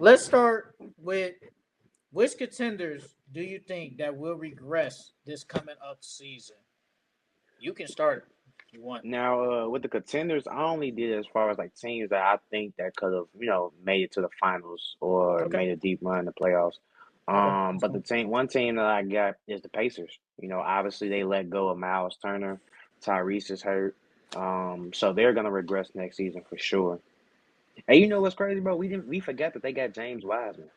Let's start with which contenders do you think that will regress this coming up season? You can start if you want. Now, with the contenders, I only did as far as like teams that I think that could have, made it to the finals or Okay. made a deep run in the playoffs. Okay. But one team that I got is the Pacers. Obviously they let go of Miles Turner, Tyrese is hurt, so they're gonna regress next season for sure. And you know what's crazy, bro? We forgot that they got James Wiseman.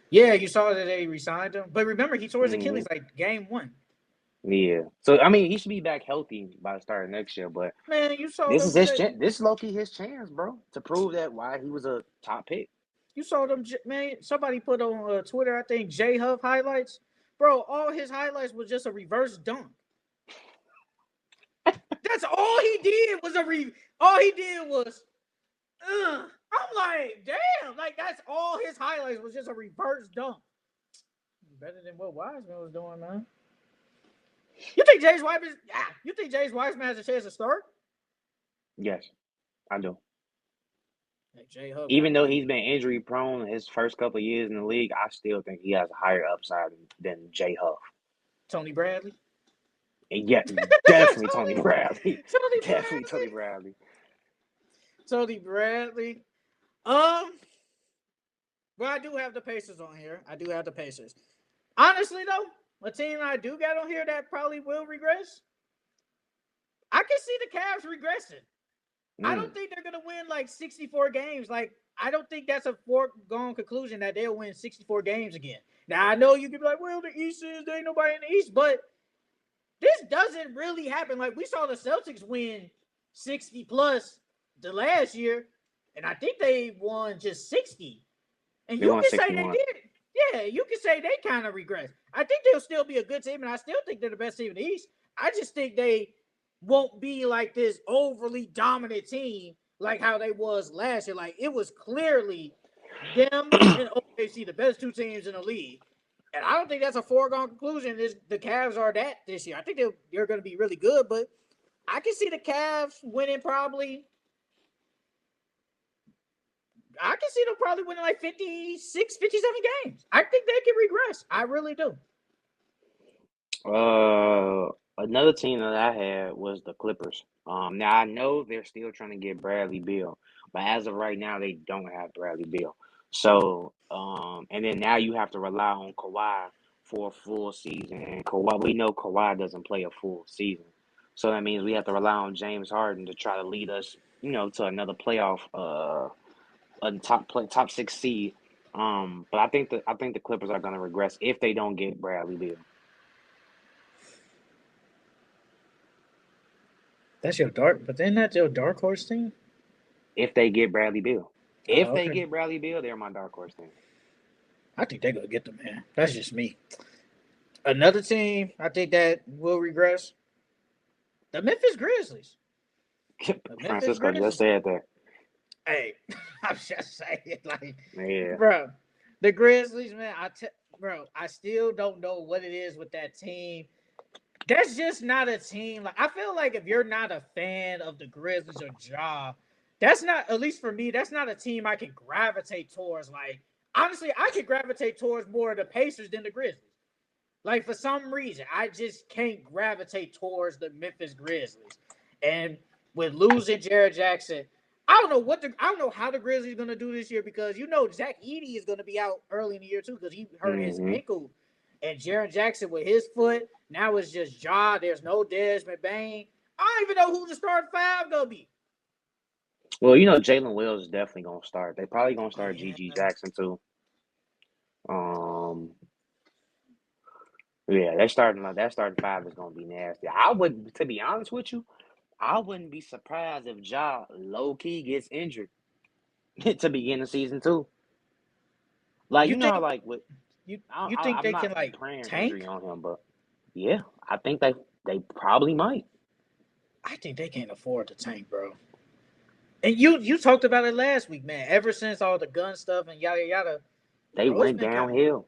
Yeah, you saw that they resigned him, but remember he tore his Hmm Achilles like game one. Yeah. So I mean, he should be back healthy by the start of next year, but Man, you saw this is them. his chance. This is low key his chance, bro, to prove that why he was a top pick. You saw them, man. Somebody put on Twitter, I think J Huff highlights. Bro, all his highlights was just a reverse dunk. That's all he did was All he did was. I'm like, damn, like that's all his highlights was just a reverse dunk. Better than what Wiseman was doing, man. You think James Wiseman? Yeah, you think James Wiseman has a chance to start? Yes, I do. Hey, J Hub got Even to though be. he's been injury prone his first couple of years in the league, I still think he has a higher upside than Jay Huff. Tony Bradley. And yeah, definitely Tony Tony, Bradley. Tony Definitely Tony Bradley. Bradley. Tony Bradley. Um, well, I do have the Pacers on here. I do have the Pacers. Honestly, though, a team I do got on here that probably will regress. I can see the Cavs regressing. I Mm. don't think they're gonna win like 64 games. Like, I don't think that's a foregone conclusion that they'll win 64 games again. Now I know you could be like, well, the East is there ain't nobody in the East, but this doesn't really happen. Like we saw the Celtics win 60 plus the last year, and I think they won just 60. And They you won can say they 61. did. Yeah, you can say they kind of regressed. I think they'll still be a good team, and I still think they're the best team in the East. I just think they won't be like this overly dominant team like how they was last year. Like it was clearly them and OKC, the best two teams in the league. And I don't think that's a foregone conclusion. Is the Cavs are that this year? I think they're going to be really good, but I can see the Cavs winning probably. I can see them probably winning like 56, 57 games. I think they can regress. I really do. Another team that I had was the Clippers. Now I know they're still trying to get Bradley Beal, but as of right now, they don't have Bradley Beal. So, and then now you have to rely on Kawhi for a full season, and Kawhi, we know Kawhi doesn't play a full season, so that means we have to rely on James Harden to try to lead us, to another playoff, a top six seed. But I think the Clippers are going to regress if they don't get Bradley Beal. That's your dark, but then that's your dark horse team. If they get Bradley Beal. If Oh, they okay. get Bradley Beal, they're my dark horse team. I think they're gonna get them, man. That's just me. Another team I think that will regress. The Memphis Grizzlies. The Memphis Francisco just Grizzlies. said that. Hey, I'm just saying, like, Yeah. bro, the Grizzlies, man. Bro, I still don't know what it is with that team. That's just not a team. Like I feel like if you're not a fan of the Grizzlies or Ja, that's not, at least for me, that's not a team I can gravitate towards. Like honestly, I could gravitate towards more of the Pacers than the Grizzlies. Like for some reason, I just can't gravitate towards the Memphis Grizzlies. And with losing Jared Jackson, I don't know how the Grizzlies are gonna do this year because Zach Edey is gonna be out early in the year too because he hurt his Hmm ankle. And Jared Jackson with his foot, now it's just Ja. There's no Desmond Bain. I don't even know who the starting five gonna be. Well, Jalen Wills is definitely gonna start. They probably gonna start Yeah. GG Jackson too. Um, yeah, that starting five is gonna be nasty. I would, to be honest with you, I wouldn't be surprised if Ja low key gets injured to begin the season too. Like You think how like with you think I'm they can not like praying injury tank? on him, but yeah, I think they probably might. I think they can't afford to tank, bro. And you talked about it last week, man. Ever since all the gun stuff and yada yada, They bro, it's went been kind of. downhill.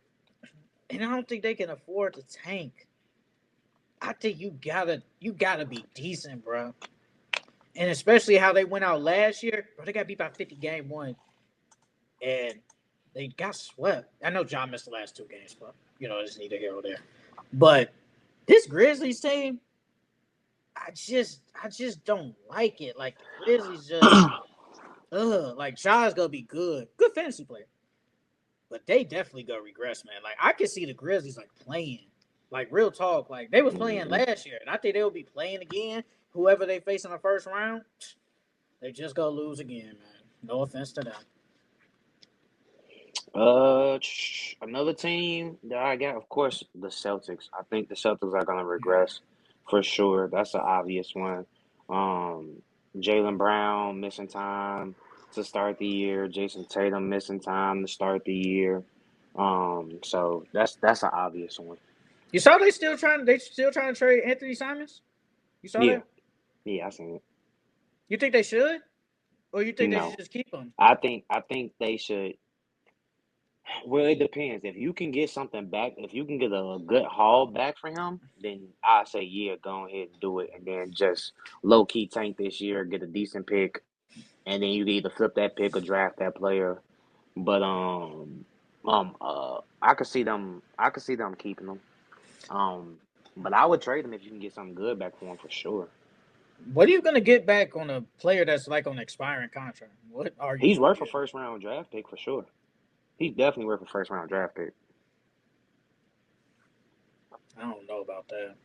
And I don't think they can afford to tank. I think you gotta be decent, bro. And especially how they went out last year, bro. They got beat by 50 game one. and they got swept. I know John missed the last 2 games, but it's neither here or there. But this Grizzlies team, I just don't like it. Like the Grizzlies just, like Ja's gonna be good fantasy player, but they definitely gonna regress, man. Like I can see the Grizzlies like playing, like real talk, like they was playing last year, and I think they will be playing again. Whoever they face in the first round, they just gonna lose again, man. No offense to them. Another team that I got, of course, the Celtics. I think the Celtics are gonna regress for sure. That's an obvious one. Um, Jalen Brown missing time to start the year. Jason Tatum missing time to start the year. So that's an obvious one. You saw they still trying to trade Anthony Simons. You saw Yeah, that? yeah, I seen it. You think they should, or you think they should No, just keep him? I think they should. Well, it depends. If you can get something back, if you can get a good haul back for him, then I say yeah, go ahead and do it, and then just low key tank this year, get a decent pick, and then you can either flip that pick or draft that player. But I could see them. I could see them keeping them. Um, but I would trade him if you can get something good back for him for sure. What are you gonna get back on a player that's like on an expiring contract? What are you He's gonna worth a get? first round draft pick for sure. He's definitely worth a first round draft pick. I don't know about that.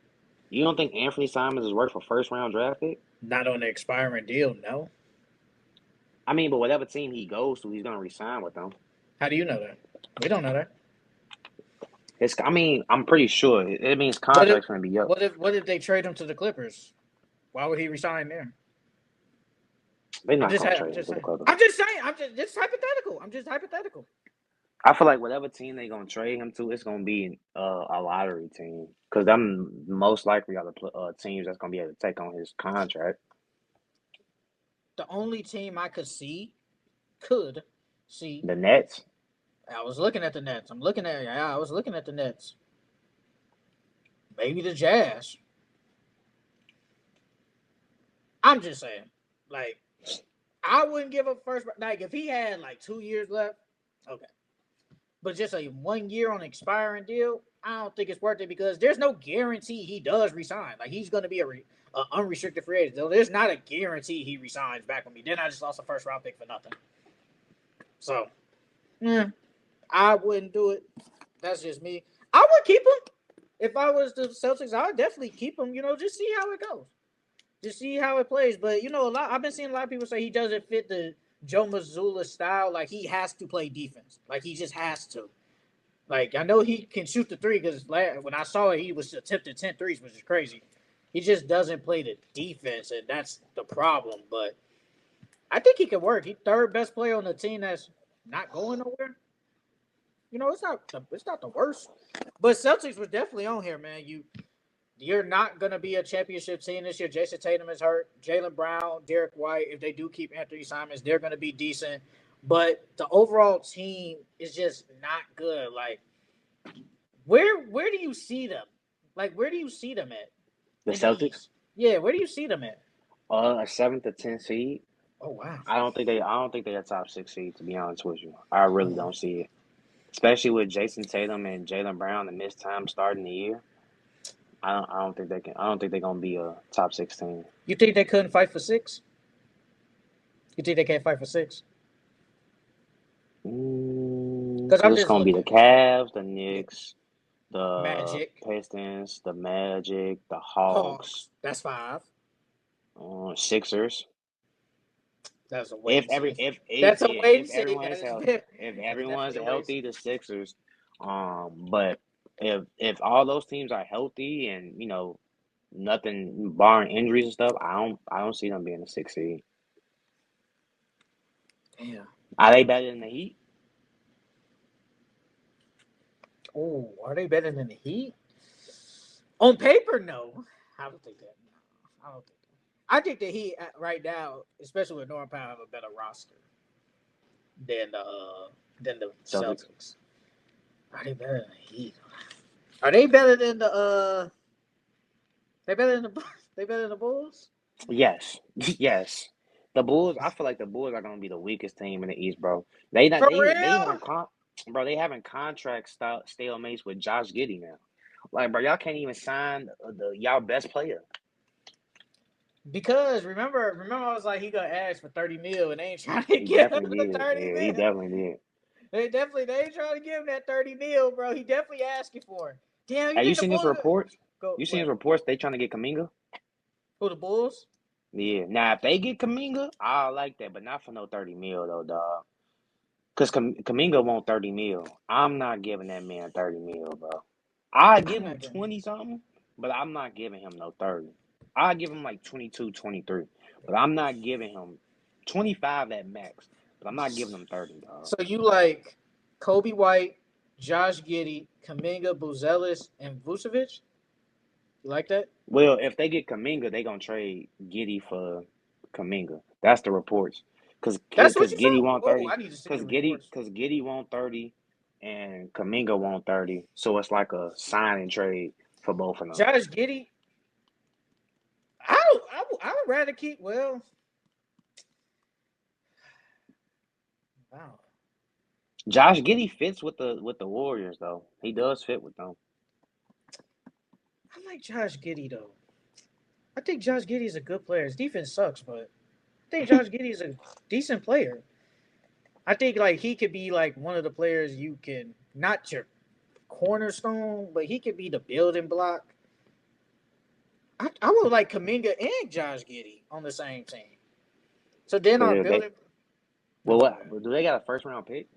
You don't think Anthony Simons is worth a first round draft pick? Not on the expiring deal, no. I mean, but whatever team he goes to, he's gonna resign with them. How do you know that? We don't know that. I mean, I'm pretty sure it means What if contract's gonna be up. what if they trade him to the Clippers? Why would he resign there? They're I'm not just gonna I'm trade him just to the saying. Clippers. I'm just saying. I'm just hypothetical. I'm just hypothetical. I feel like whatever team they're gonna trade him to, it's gonna be a lottery team because them most likely are the teams that's gonna be able to take on his contract. The only team I could see. The Nets. I was looking at the Nets. I was looking at the Nets. Maybe the Jazz. I'm just saying. Like, I wouldn't give up first. Like, if he had like 2 years left, okay. But just a 1 year on expiring deal, I don't think it's worth it because there's no guarantee he does resign. Like, he's going to be a unrestricted free agent. Though there's not a guarantee he resigns back with me. Then I just lost a first round pick for nothing. So, I wouldn't do it. That's just me. I would keep him. If I was the Celtics, I would definitely keep him, just see how it goes. Just see how it plays. But I've been seeing a lot of people say he doesn't fit the Joe Mazzulla style. Like he has to play defense. Like he just has to. Like I know he can shoot the three because when I saw it, he was attempting 10 threes, which is crazy. He just doesn't play the defense, and that's the problem. But I think he can work. He's third best player on the team that's not going nowhere. It's not the worst. But Celtics was definitely on here, man. You're not going to be a championship team this year. Jason Tatum is hurt. Jalen Brown, Derek White, if they do keep Anthony Simons, they're going to be decent. But the overall team is just not good. Like, where do you see them? Like, where do you see them at? The In the Celtics. East? Yeah, where do you see them at? A 7th to 10th seed. Oh, wow. I don't think they're a top 6 seed, to be honest with you. I really don't see it. Especially with Jason Tatum and Jalen Brown the missed time starting the year. I don't think they can. I don't think they're gonna be a top 16. You think they couldn't fight for 6? You think they can't fight for 6? Because So I'm it's just gonna be the looking. Cavs, the Yeah. Knicks, the Magic, Pistons, the Magic, the Hawks, Hawks. That's 5. Sixers. That's a wait If and every see. if That's a yeah, wait and if see. everyone That is is healthy, very, if that's everyone's definitely a wait and healthy, see. the Sixers. But if all those teams are healthy and nothing barring injuries and stuff, I don't see them being a 6 seed. Damn. Are they better than the Heat? Oh, are they better than the Heat? On paper, no. I don't think that. No, I don't think that. I think the Heat right now, especially with Norman Powell, have a better roster than the Celtics. Celtics. Are they better than the Heat? Are they better than the? They better than the. They better than the Bulls? Yes, yes. The Bulls, I feel like the Bulls are gonna be the weakest team in the East, bro. They not For they real? having bro, they having contract stalemates with Josh Giddey now. Like, bro, y'all can't even sign y'all best player. Because remember, I was like, he gonna ask for 30 mil, and they ain't trying to He give him definitely the did. 30 Yeah, he mil. definitely did. They ain't trying to give him that 30 mil, bro. He definitely asking for it. Damn, you Hey, you think the seen his Bulls reports? go You seen his what? reports? They trying to get Kaminga. Who the Bulls? Yeah. Now, if they get Kaminga, I like that, but not for no 30 mil though, dog. Cause Kaminga want 30 mil. I'm not giving that man 30 mil, bro. I I'm give him not giving. 20 something, but I'm not giving him no 30. I give him like 22, 23, but I'm not giving him 25 at max. But I'm not giving him 30, dog. So you like Kobe White, Josh Giddey, Kaminga, Buzelis, and Vucevic? You like that? Well, if they get Kaminga, they gonna trade Giddy for Kaminga. That's the reports. Cause, That's what cause you Giddy said. want Oh, 30. I need to see the reports. Cause Giddy want 30, and Kaminga want 30. So it's like a sign and trade for both of them. Josh Giddey. I would rather keep. Well, wow. Josh Giddy fits with the Warriors though. He does fit with them. I like Josh Giddey though. I think Josh Giddey is a good player. His defense sucks, but I think Josh Giddey is a decent player. I think like he could be like one of the players you can not your cornerstone, but he could be the building block. I would like Kaminga and Josh Giddey on the same team. So then Cause our they building. well, No, go ahead. what do they got a first round pick?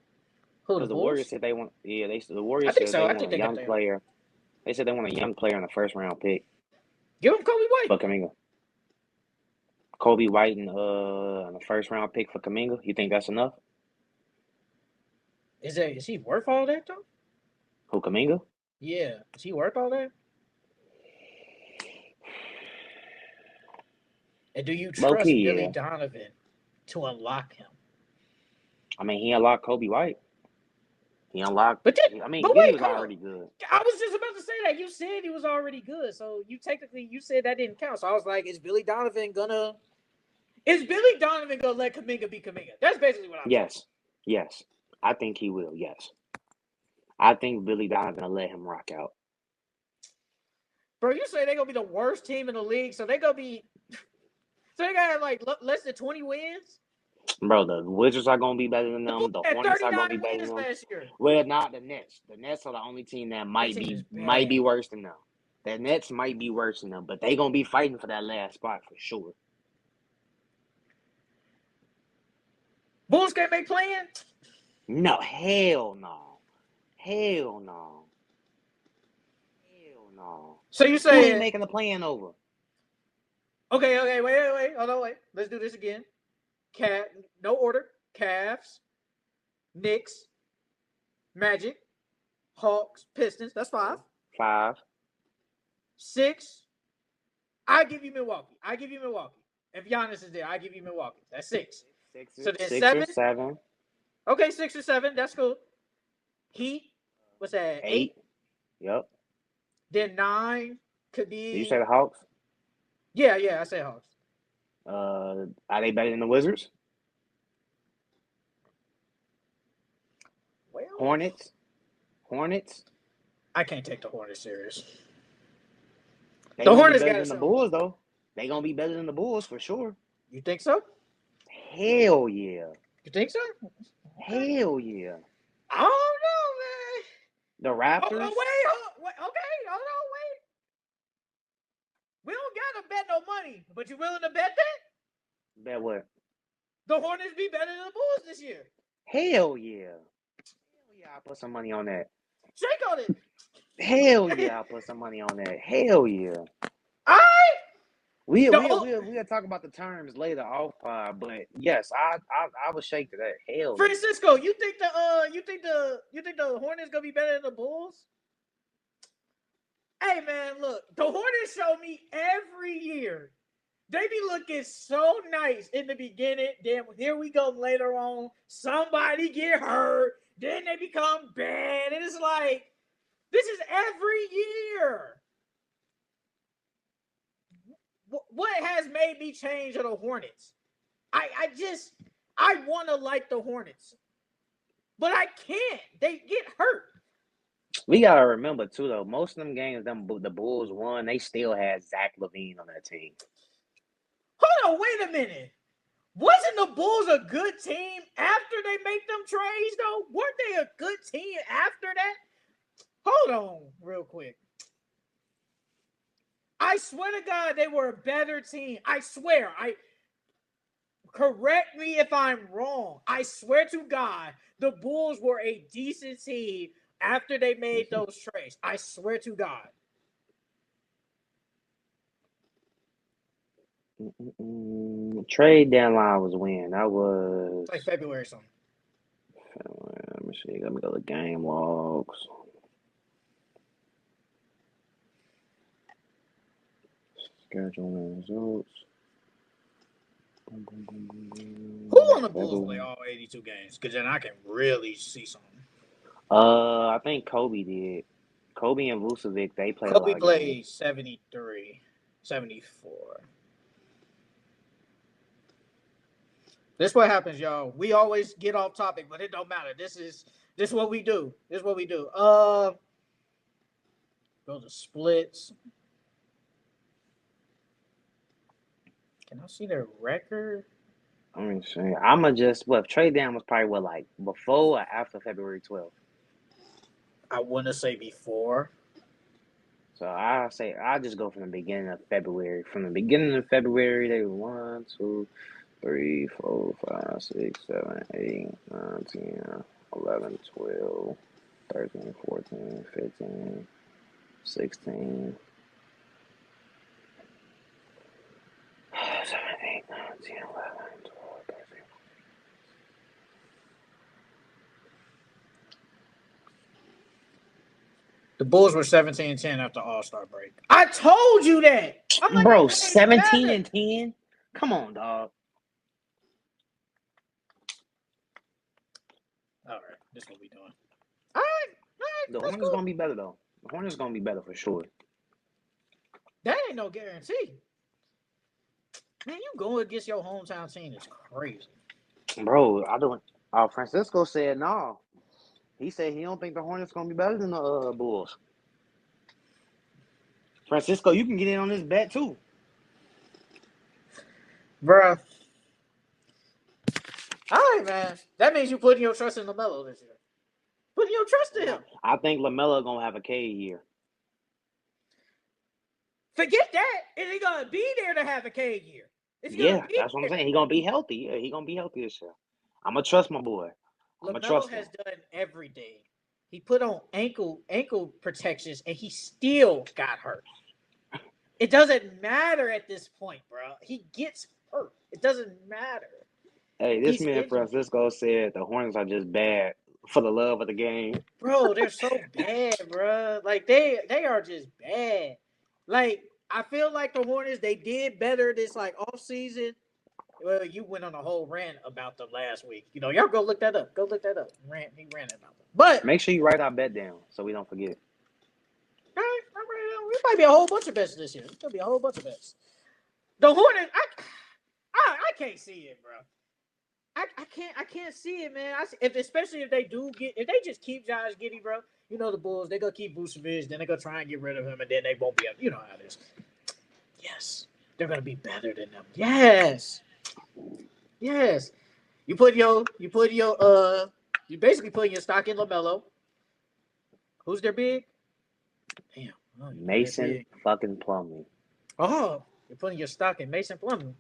Who the Because the Warriors Bulls? said they want. Yeah, the I Warriors think said so. they I want think a they got young their. player. They said they want a young player in the first round pick Give him Kobe White. for Kaminga. Kobe White and the first round pick for Kaminga. You think that's enough? Is he worth all that though? Who Kaminga? Yeah, is he worth all that? And do you Low trust key, Billy yeah. Donovan to unlock him? I mean, he unlocked Kobe White. He unlocked. But then, I mean, but Giddy wait, was hold on. already good. I was just about to say that you said he was already good, so you technically you said that didn't count. So I was like, is Billy Donovan gonna? Is Billy Donovan gonna let Kaminga be Kaminga? That's basically what I'm saying. Yes, yes. I think he will. Yes, I think Billy Donovan will let him rock out. Bro, you say they're gonna be the worst team in the league, so they gonna be, so they got like less than 20 wins. Bro, the Wizards are gonna be better than The Bulls them. The had Hornets are 39 gonna be better than wins them. last year. Well, not the Nets. The Nets are the only team that That team is might be bad. worse than them. The Nets might be worse than them, but they gonna be fighting for that last spot for sure. Bulls can't make plans. No, hell no, hell no, hell no. So you Who they saying making the plan over? okay, wait, hold on, wait. Let's do this again. Cat, no order. Cavs, Knicks, Magic, Hawks, Pistons. That's five. 5, Six. I give you Milwaukee. I give you Milwaukee. If Giannis is there, I give you Milwaukee. That's six. So then 6 or seven. 7, Okay, 6 or 7. That's cool. Heat. What's that? 8. Eight. Yep. Then nine could Did you say the be. Hawks? Yeah. I say Hawks. Are they better than the Wizards? Well, Hornets? Hornets? I can't take the Hornets serious. They The gonna be Hornets better got to than the show. Bulls though. They gonna be better than the Bulls for sure. You think so? Hell yeah. You think so? Okay. Hell yeah. I don't know, man. The Oh, Raptors? wait. Okay, hold on, wait. We don't gotta bet no money, but you willing to bet that Bet what? the Hornets be better than the Bulls this year? Hell yeah. Hell yeah, I'll put some money on that. Shake on it. Hell yeah, I'll put some money on that. Hell yeah. All right. We'll The we'll we'll, we'll talk about the terms later off but yes, I would shake to that. Hell yeah. Francisco, you think the Hornets gonna be better than the Bulls? Hey man, look, the Hornets show me every year. They be looking so nice in the beginning. Then here we go later on. Somebody get hurt. Then they become bad. And it's like, this is every year. What has made me change on the Hornets? I want to like the Hornets, but I can't. They get hurt. We gotta remember too, though. Most of them games, the Bulls won. They still had Zach LaVine on that team. Hold on, wait a minute. Wasn't the Bulls a good team after they make them trades, though? Weren't they a good team after that? Hold on, real quick. I swear to God, they were a better team. I swear. Correct me if I'm wrong. I swear to God, the Bulls were a decent team after they made those trades. I swear to God. Trade deadline was when? That was like February or something. Let me see. Let me go to game logs. Schedule results. Who on the Bulls play all 82 games? Because then I can really see something. I think Kobe did. Kobe and Vucevic, they played a lot Kobe of played games. 73, 74. This is what happens, y'all. We always get off topic, but it don't matter. This is what we do. This is what we do. Go to splits. Can I see their record? Let me see. I'ma just trade down was probably like before or after February 12th. I want to say before. So I say I just go from the beginning of February. From the beginning of February, they were 1, 2, 3, 4, 5, 6, 7, 8, 9, 10, 11, 12, 13, 14, 15, 16, 7, 8, 9, 10, 11, 12, 13. The Bulls were 17-10 after All-Star break. I told you that. I'm like, Bro, they can't 17 matter. and 10? Come on, dog. All right, this is what we doing. All right, The that's Hornets cool. gonna be better though. The Hornets gonna be better for sure. That ain't no guarantee. Man, you going against your hometown team is crazy. Bro, I don't. Francisco said no. He said he don't think the Hornets gonna be better than the Bulls. Francisco, you can get in on this bet too, Bruh. All right, man. That means you putting your trust in LaMelo this year. Putting your trust in him. I think LaMelo gonna have a K year. Forget that. Is he gonna be there to have a K year? Yeah, that's what I'm saying. He gonna be healthy. Yeah, he gonna be healthy this year. I'm gonna trust my boy. I'm gonna LaMelo trust him. has done everything. He put on ankle protections and he still got hurt. It doesn't matter at this point, bro. He gets hurt. It doesn't matter. Hey, this He's man injured. Francisco said the Hornets are just bad for the love of the game. Bro, they're so bad, bro. Like they are just bad. Like I feel like the Hornets, they did better this like off season. Well, you went on a whole rant about them last week. You know, y'all go look that up. Go look that up. He ran about them. But Make sure you write our bet down so we don't forget. it might be a whole bunch of bets this year. It's gonna be a whole bunch of bets. The Hornets, I can't see it, bro. I can't see it, man. Especially if they just keep Josh Giddey, bro. You know the Bulls, they gonna keep Vucevic, then they gonna try and get rid of him, and then they won't be able. You know how it is. Yes, they're gonna be better than them. Yes. You basically putting your stock in LaMelo. Who's their big? Damn. Oh, Mason fucking Plumlee. Oh, you're putting your stock in Mason Plumlee.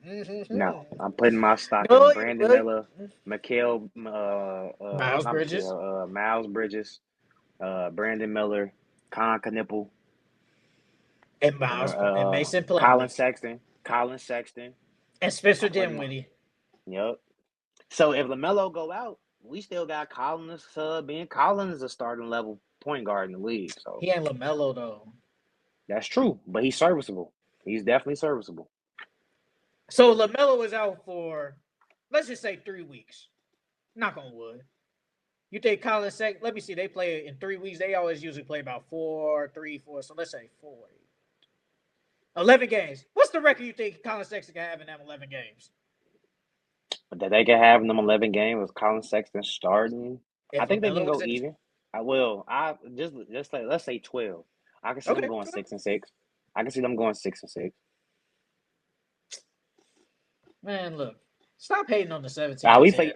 Mm-hmm. No, I'm putting my stock in Brandon Miller, Miles Bridges, Miles Bridges, Brandon Miller, Con Knipple, and Mason Plumlee, Colin Sexton, and Spencer Dinwiddie. Yep. So if LaMelo go out, we still got Collins sub in. Collins is a starting level point guard in the league. So he ain't LaMelo though. That's true, but he's serviceable. He's definitely serviceable. So LaMelo is out for, let's just say 3 weeks. Knock on wood. You think Colin Sexton? Let me see. They play in 3 weeks. They always usually play about 3, 4. So let's say 4, 11 games. What's the record you think Colin Sexton can have in them 11 games? But they can have them 11 games with Colin Sexton starting. I If think they can LaMelo go was in, even. I will. I just like let's say 12. I can see them okay, going 6-6. I can see them going 6-6. man, look, stop hating on the 17-10,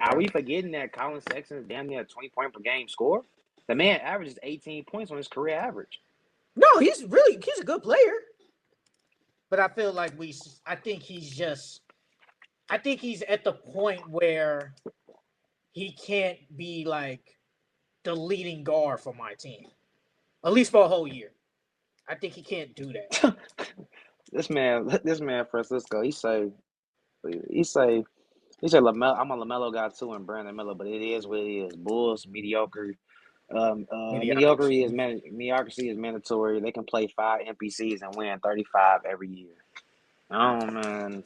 Are bro. we forgetting that Colin Sexton is damn near a 20 point per game score? The man averages 18 points on his career average. No, he's a good player, but I feel like I think he's at the point where he can't be like the leading guard for my team, at least for a whole year. I think he can't do that. This man Francisco, he say Lamelo. I'm a Lamelo guy too, and Brandon Miller, but it is what it is. Bulls mediocre. Mediocrity. Mediocrity is mandatory. They can play 5 NPCs and win 35 every year. Oh man,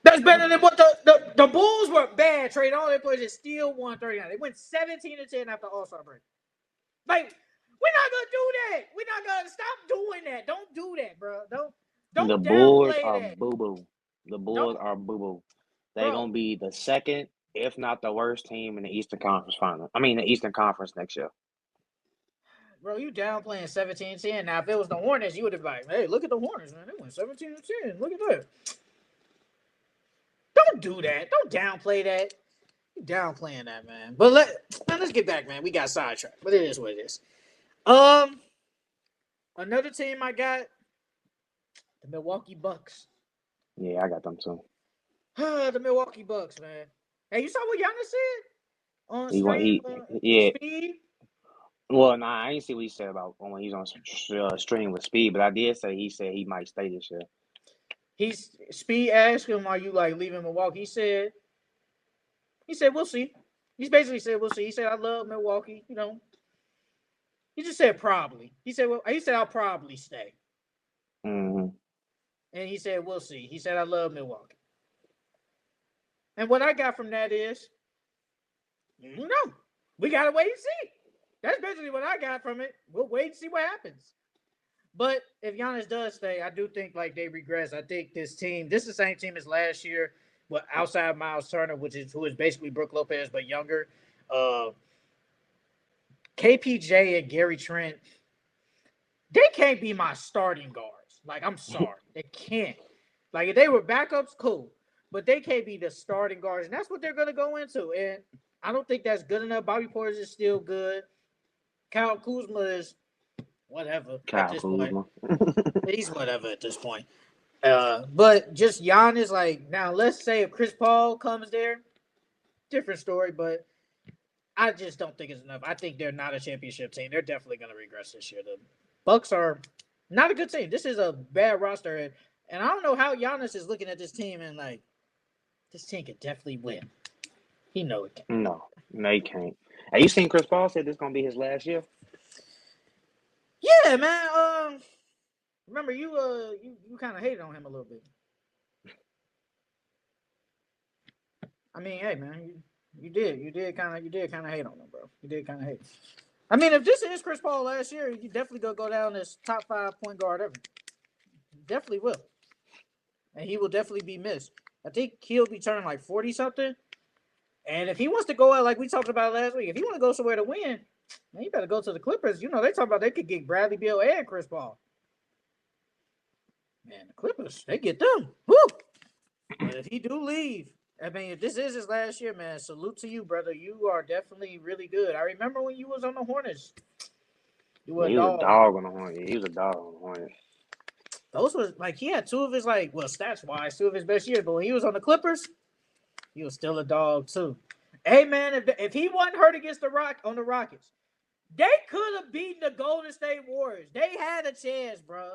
That's better than what the Bulls were bad. Trade all their players and still won 39. They went 17-10 after All-Star break. Like, we're not gonna do that. We're not gonna stop doing that. Don't do that, bro. the Don't Bulls downplay are that. boo boo. The Bulls Don't, are boo boo. They're bro. gonna be the second, if not the worst team in the Eastern Conference Final. I mean, the Eastern Conference next year. Bro, you downplaying 17-10. Now, if it was the Hornets, you would have been like, hey, look at the Hornets, man. They went 17-10. Look at that. Don't do that. Don't downplay that. You downplaying that, man. But let's get back, man. We got sidetracked, but it is what it is. Um, Another team I got, the Milwaukee Bucks. Yeah, I got them too. The Milwaukee Bucks, man. Hey, you saw what Giannis said on He want stream yeah. speed? Well, nah, I didn't see what he said about when he was on stream with Speed, but I did say he said he might stay this year. Speed asked him, "Are you like leaving Milwaukee?" He said, "We'll see." He's basically said, "We'll see." He said, "I love Milwaukee." You know, he just said probably. He said, "Well," he said, "I'll probably stay," Mm-hmm. and he said, "We'll see." He said, "I love Milwaukee," and what I got from that is, no, we gotta wait and see. That's basically what I got from it. We'll wait and see what happens. But if Giannis does stay, I do think like they regress. I think this is the same team as last year, but outside Miles Turner, who is basically Brook Lopez but younger. Uh, KPJ and Gary Trent, they can't be my starting guards. Like, I'm sorry, they can't. Like, if they were backups, cool, but they can't be the starting guards, and that's what they're gonna go into. And I don't think that's good enough. Bobby Portis is still good. Kyle Kuzma is whatever at Kyle this point. Kuzma. He's whatever at this point. But just Giannis, like, now let's say if Chris Paul comes there, different story, but I just don't think it's enough. I think they're not a championship team. They're definitely going to regress this year. The Bucks are not a good team. This is a bad roster, and I don't know how Giannis is looking at this team and like, this team could definitely win. He know it can. No, you can't. Have you seen Chris Paul said this gonna be his last year? Yeah, man. Remember you kind of hated on him a little bit. I mean, hey, man, you did kind of hate on him, bro. You did kind of hate. I mean, if this is Chris Paul last year, you definitely gonna go down as top 5 point guard ever. Definitely will, and he will definitely be missed. I think he'll be turning like 40 something. And if he wants to go out like we talked about last week, if he want to go somewhere to win, man, you better go to the Clippers. You know they talk about they could get Bradley Beal and Chris Paul. Man, the Clippers, they get them. Woo! But if he do leave, I mean, if this is his last year, man, salute to you, brother. You are definitely really good. I remember when you was on the Hornets. You were Yeah, a he was a dog. dog on the Hornets. He was a dog on the Hornets. Those was like he had two of his stats wise, two of his best years. But when he was on the Clippers, he was still a dog too. Hey man, if he wasn't hurt against the Rockets, they could have beaten the Golden State Warriors. They had a chance, bro.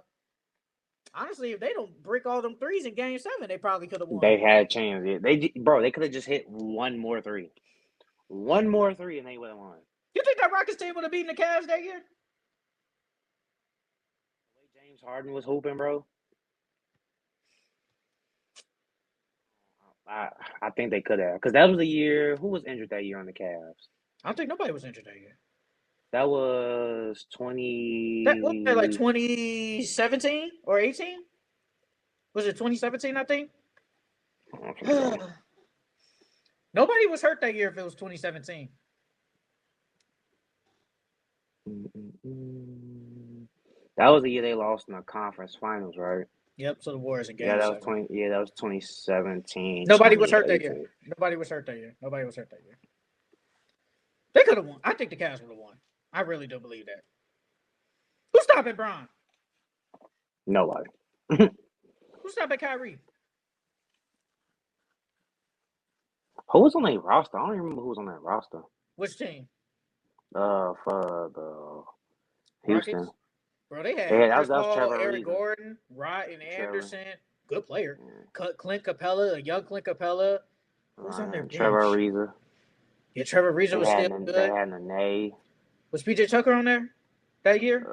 Honestly, if they don't break all them threes in Game 7, they probably could have won. They had a chance. Yeah. They could have just hit one more three, and they would have won. You think that Rockets team would have beaten the Cavs that year? The way James Harden was hooping, bro. I I think they could have, because that was the year. Who was injured that year on the Cavs? I don't think nobody was injured that year. That was That was that like 20. 2017 or 18? Was it 2017? I think. Nobody was hurt that year if it was 2017. That was the year they lost in the conference finals, right? Yep, so the Warriors in Yeah, game that was 7. that was 2017, Nobody was hurt that year. 2018. Nobody was hurt that year. Nobody was hurt that year. They could have won. I think the Cavs would have won. I really do believe that. Who's stopping Bron? Nobody. Who's stopping Kyrie? Who was on that roster? I don't even remember who was on that roster. Which team? For the Houston. Rockets? Bro, they had Yeah, that Chris was Paul, Trevor Eric Ariza. Gordon, Rodney Trevor. Anderson. Good player. Yeah. Clint Capella, a young Clint Capella. Who's on their bench? Trevor Ariza. Yeah, Trevor Ariza was still good. They had Nene. Was PJ Tucker on there that year?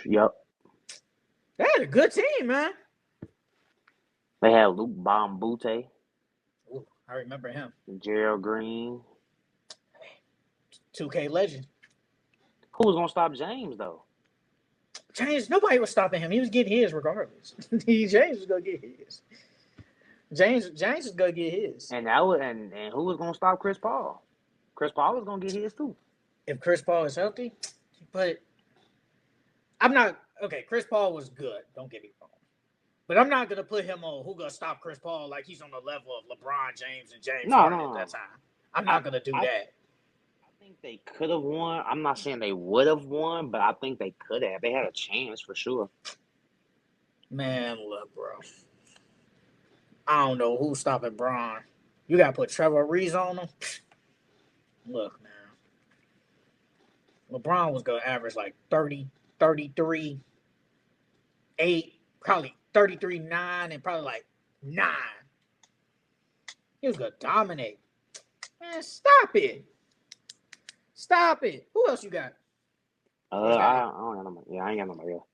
Yep. They had a good team, man. They had Luke Bombute. Ooh, I remember him. Gerald Green. 2K legend. Who was gonna stop James though? James, nobody was stopping him. He was getting his regardless. James was gonna get his. James was gonna get his. And that was and who was gonna stop Chris Paul? Chris Paul was gonna get his too. If Chris Paul is healthy, but I'm not okay. Chris Paul was good. Don't get me wrong, but I'm not gonna put him on who gonna stop Chris Paul like he's on the level of LeBron James and James Harden at that time. I'm not gonna do that. I think they could have won. I'm not saying they would have won, but I think they could have. They had a chance for sure. Man, look, bro. I don't know who's stopping Bron. You gotta put Trevor Ariza on him. Look, man. LeBron was gonna average like 30, 33, 8, probably 33, 9, and probably like 9. He was gonna dominate. Man, stop it. Stop it. Who else you got? I don't got nobody. Yeah, I ain't got nobody else.